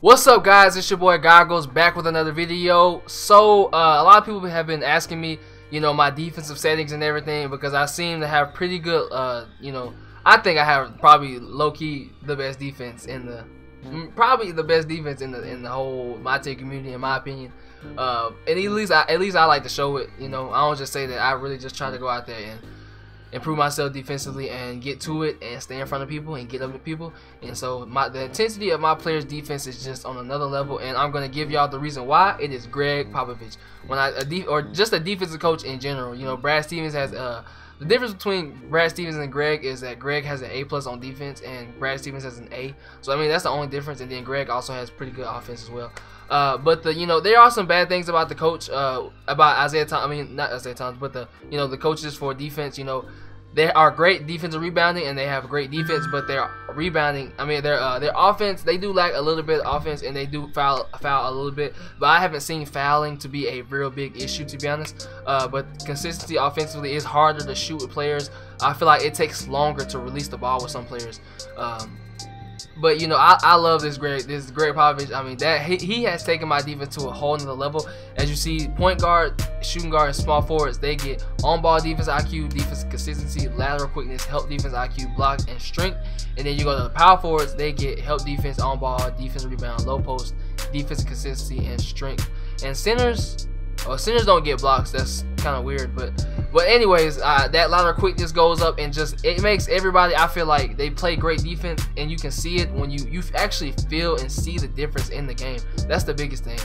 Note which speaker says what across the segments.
Speaker 1: What's up, guys? It's your boy Goggles back with another video. So a lot of people have been asking me, my defensive settings and everything, because I seem to have pretty good, I think I have probably low-key the best defense in the whole MyTeam community, in my opinion. And at least I like to show it. I don't just say that. I really just try to go out there and improve myself defensively and get to it and stay in front of people and get up to people. And so the intensity of my players' defense is just on another level, and I'm gonna give y'all the reason why. It is Greg Popovich. Or just a defensive coach in general. Brad Stevens has the difference between Brad Stevens and Greg is that Greg has an A+ on defense and Brad Stevens has an A. So I mean, that's the only difference. And then Greg also has pretty good offense as well. But there are some bad things about the coach, about Isaiah Thomas. I mean, not Isaiah Thomas, but the coaches for defense. They are great defensive rebounding and they have great defense, but their rebounding, their offense, they do lack a little bit of offense and they do foul a little bit. But I haven't seen fouling to be a real big issue, to be honest. But consistency offensively is harder to shoot with players. I feel like it takes longer to release the ball with some players. But I love this Greg Popovich. I mean, he has taken my defense to a whole nother level. As you see, point guard, shooting guard, and small forwards, they get on-ball defense IQ, defense consistency, lateral quickness, help defense IQ, block, and strength. And then you go to the power forwards, they get help defense, on-ball, defense rebound, low post, defense consistency, and strength. And centers don't get blocks. That's kind of weird, but anyways, that lateral quickness goes up, and it makes everybody, I feel like, they play great defense, and you can see it when you actually feel and see the difference in the game. That's the biggest thing.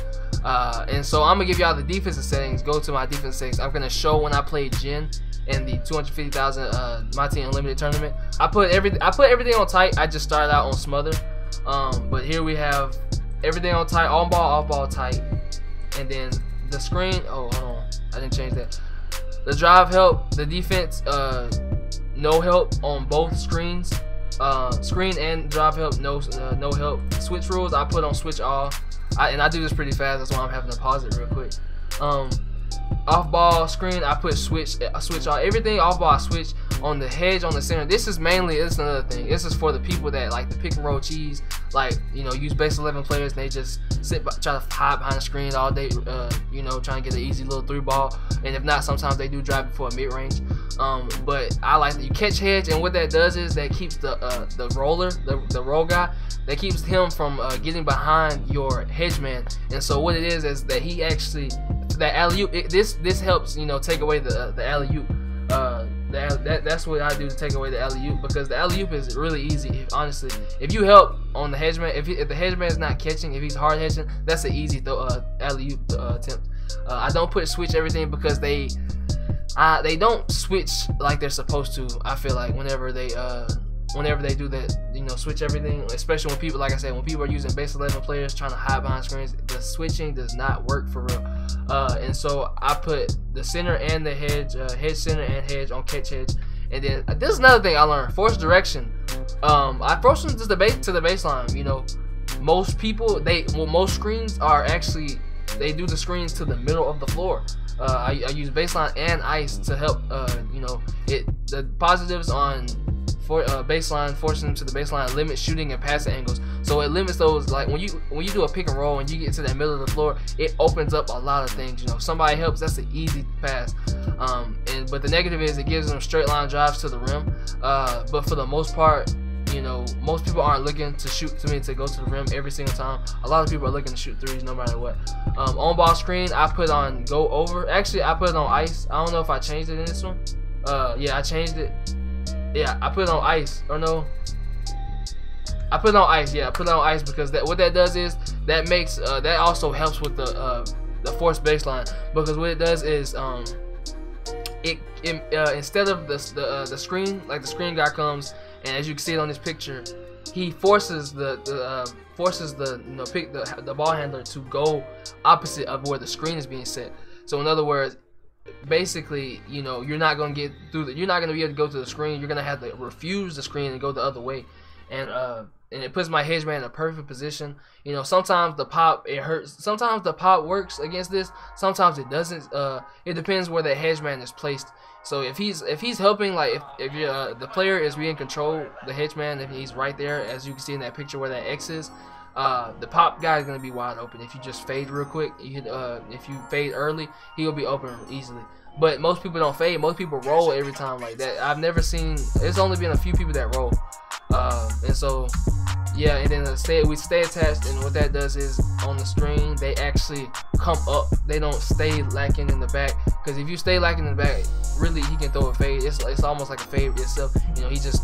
Speaker 1: And so I'm gonna give y'all the defensive settings. Go to my defensive settings. I'm gonna show when I played Jin in the 250,000 MyTeam Unlimited tournament. I put everything on tight. I just started out on smother. But here we have everything on tight, on ball, off ball tight, and then the screen. Oh, hold on, I didn't change that. The drive help, the defense, no help on both screens. Screen and drive help, no help. Switch rules, I put on switch all. And I do this pretty fast, that's why I'm having to pause it real quick. Off ball screen, I put switch all. Everything off ball I switch. On the hedge, on the center, this is another thing. This is for the people that like the pick and roll cheese, like use base 11 players and they just try to hide behind the screen all day, trying to get an easy little 3 ball. And if not, sometimes they do drive it for a mid range. But I like that you catch hedge, and what that does is that keeps the roller, the roll guy, that keeps him from getting behind your hedge man. And so what it is that he actually, that alley-oop, this helps take away the alley-oop. That's what I do to take away the alley-oop, because the alley-oop is really easy. Honestly, if you help on the hedge man, if the hedge man is not catching, if he's hard hedging, that's an easy alley-oop attempt. I don't put switch everything because they don't switch like they're supposed to. I feel like whenever they do that, switch everything, especially when people, like I said, when people are using base 11 players trying to hide behind screens, the switching does not work for real. And so I put the center and the hedge, hedge center and hedge on catch hedge. And then this is another thing I learned: force direction. I force them to the baseline. Most people, most screens are actually, they do the screens to the middle of the floor. I use baseline and ice to help. The positives on baseline, forcing them to the baseline, limit shooting and passing angles. So it limits those, like when you do a pick and roll and you get to that middle of the floor, it opens up a lot of things. If somebody helps, that's an easy pass. But the negative is it gives them straight line drives to the rim. But for the most part, most people aren't looking to go to the rim every single time. A lot of people are looking to shoot threes no matter what. On ball screen, I put on go over. Actually, I put it on ice. I don't know if I changed it in this one. Yeah, I changed it. Yeah, I put it on ice. Or no, I put it on ice. Yeah, I put it on ice because what that does is that makes that also helps with the force baseline, because what it does is instead of the screen, like the screen guy comes, and as you can see it on this picture, he forces the ball handler to go opposite of where the screen is being set. So in other words, basically, you're not gonna get through you're not gonna be able to go to the screen. You're gonna have to refuse the screen and go the other way. And and it puts my hedge man in a perfect position. You know, sometimes the pop, it hurts. Sometimes the pop works against this. Sometimes it doesn't. It depends where the hedge man is placed. So if he's helping, like if you're, the player is in control, the hedge man, if he's right there, as you can see in that picture where that X is, the pop guy is gonna be wide open. If you just fade real quick, if you fade early, he'll be open easily. But most people don't fade. Most people roll every time like that. I've never seen. It's only been a few people that roll. And so, yeah, and then we stay attached, and what that does is on the string they actually come up. They don't stay lacking in the back, because if you stay lacking in the back, really he can throw a fade. It's almost like a fade itself. You know, he just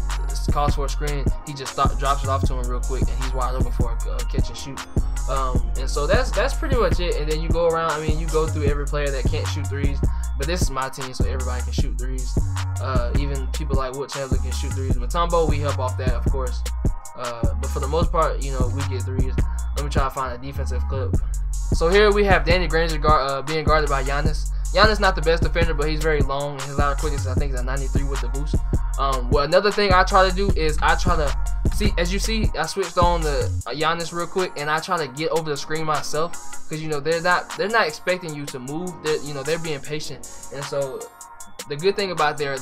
Speaker 1: calls for a screen, he just drops it off to him real quick, and he's wide open for a catch and shoot. And so that's pretty much it. And then you go around. I mean, you go through every player that can't shoot threes. But this is my team, so everybody can shoot threes. Even people like Wood Chandler can shoot threes. Matumbo, we help off that, of course. But for the most part, you know, we get threes. Let me try to find a defensive clip. So here we have Danny Granger being guarded by Giannis. Giannis not the best defender, but he's very long, and his line of quickness, I think, is a 93 with the boost. Well, another thing I try to do is I try to see, as you see, I switched on the Giannis real quick, and I try to get over the screen myself, because you know they're not expecting you to move. You know, they're being patient, and so the good thing about their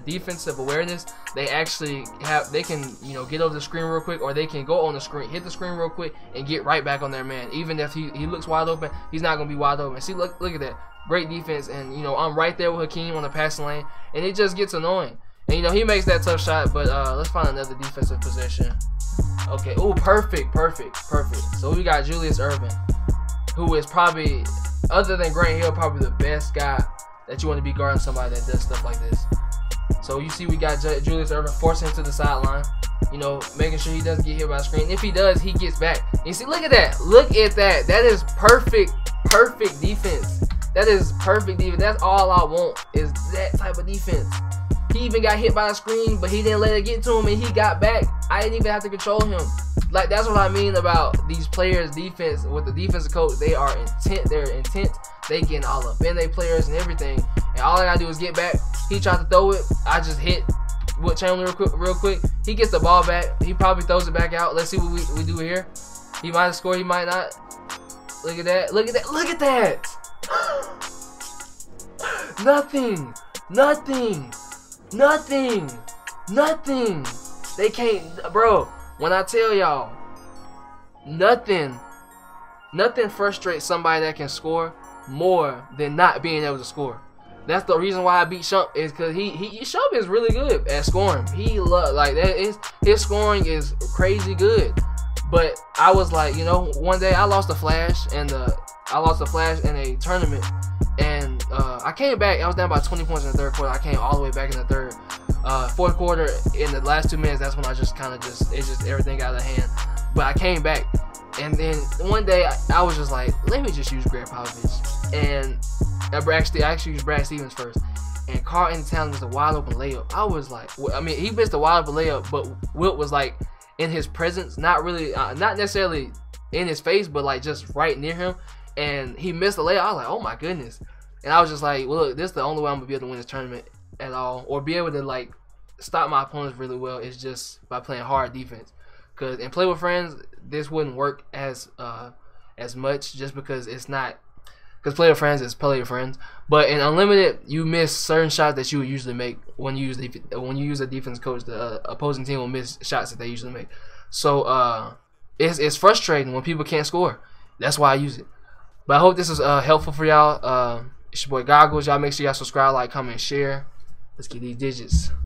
Speaker 1: defensive awareness, they can, you know, get over the screen real quick, or they can go on the screen, hit the screen real quick, and get right back on their man. Even if he looks wide open, he's not gonna be wide open. See, look at that, great defense, and you know I'm right there with Hakeem on the passing lane, and it just gets annoying. And you know he makes that tough shot, but let's find another defensive possession. Okay, oh, perfect. So we got Julius Erving, who is probably, other than Grant Hill, probably the best guy that you want to be guarding somebody that does stuff like this. So you see we got Julius Erving forcing him to the sideline, you know, making sure he doesn't get hit by the screen. If he does, he gets back. And you see, look at that. That is perfect defense. That is perfect defense. That's all I want, is that type of defense. He even got hit by the screen, but he didn't let it get to him, and he got back. I didn't even have to control him. Like, that's what I mean about these players' defense. With the defensive coach, they are intent. They're intent. They getting all up in their players and everything. And all I gotta do is get back. He tried to throw it. I just hit Wood Chandler real quick. He gets the ball back. He probably throws it back out. Let's see what we do here. He might have scored. He might not. Look at that. Look at that. Look at that. Nothing. They can't, bro. When I tell y'all, nothing frustrates somebody that can score more than not being able to score. That's the reason why I beat Shump, is because Shump is really good at scoring. His scoring is crazy good. But I was like, you know, one day I lost a flash in a tournament, and I came back. I was down by 20 points in the third quarter. I came all the way back in the third. Fourth quarter, in the last 2 minutes, that's when I just kind of everything got out of hand. But I came back, and then one day I was just like, let me just use Greg Popovich, and I actually used Brad Stevens first. And Carl in town was a wide open layup. I was like, I mean, he missed a wide open layup, but Wilt was like in his presence, not really, not necessarily in his face, but like just right near him, and he missed the layup. I was like, oh my goodness. And I was just like, well, look, this is the only way I'm gonna be able to win this tournament at all, or be able to like stop my opponents really well, is just by playing hard defense. Cause in Play with Friends, this wouldn't work as much, just because it's not, because Play with Friends is Play with Friends. But in Unlimited, you miss certain shots that you would usually make when you use a defense coach. The opposing team will miss shots that they usually make. So it's frustrating when people can't score. That's why I use it. But I hope this is helpful for y'all. It's your boy Goggles. Y'all make sure y'all subscribe, like, comment, share. Let's get these digits.